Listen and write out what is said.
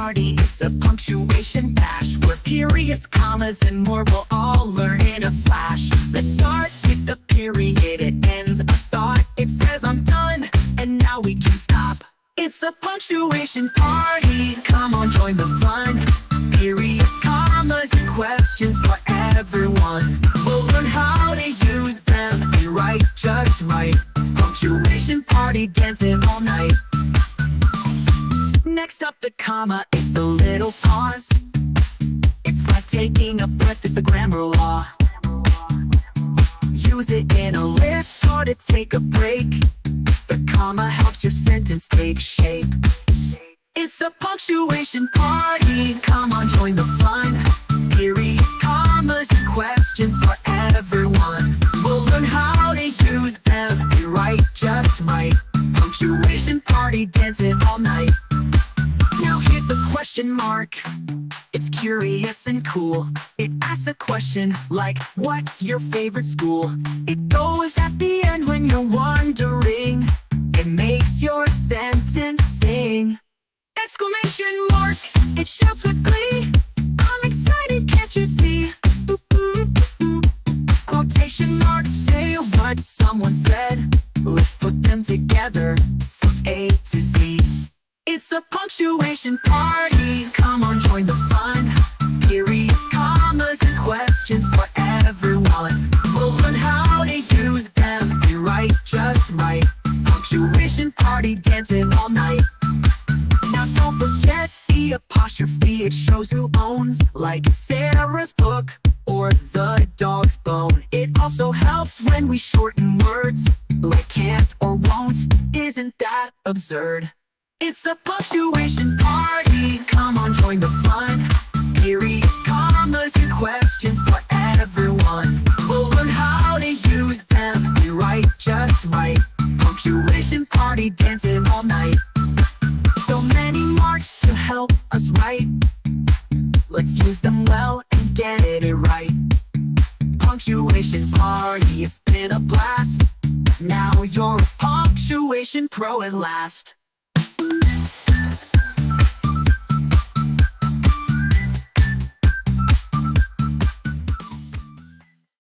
party. It's a punctuation bash where periods, commas, and more we'll all learn in a flash. Let's start with the period. It ends a thought. It says I'm done, and now we can stop. It's a punctuation party. Come on, join the fun. Periods, commas, and questions for everyone. We'll learn how to use them and write just right. Punctuation party, dancing all night. Next up, the comma. It's a little pause. It's like taking a breath. It's the grammar law. Use it in a list or to take a break. The comma helps your sentence take shape. It's a punctuation party. Come on, join the fun. Periods, commas, and questions for everyone. We'll learn how to use them and write just right. Punctuation party, dancing all night. Now here's the question mark. It's curious and cool. It asks a question like, what's your favorite school? It goes at the end when you're wondering. It makes your sentence sing. Exclamation mark, it shouts with glee. I'm excited, can't you see? Quotation marks say what someone said. Let's put them together from A to Z. It's a punctuation party. Come on, join the fun. Periods, commas, and questions for everyone. We'll learn how to use them and write just right. Punctuation party, dancing all night. Now don't forget the apostrophe. It shows who owns, like Sarah's book or the dog's bone. It also helps when we shorten words, like can't or won't. Isn't that absurd? It's a punctuation party. Come on, join the fun. Periods, commas, and questions for everyone. We'll learn how to use them and write just right. Punctuation party, dancing all night. So many marks to help us write. Let's use them well and get it right. Punctuation party, it's been a blast. Now you're a punctuation pro at last.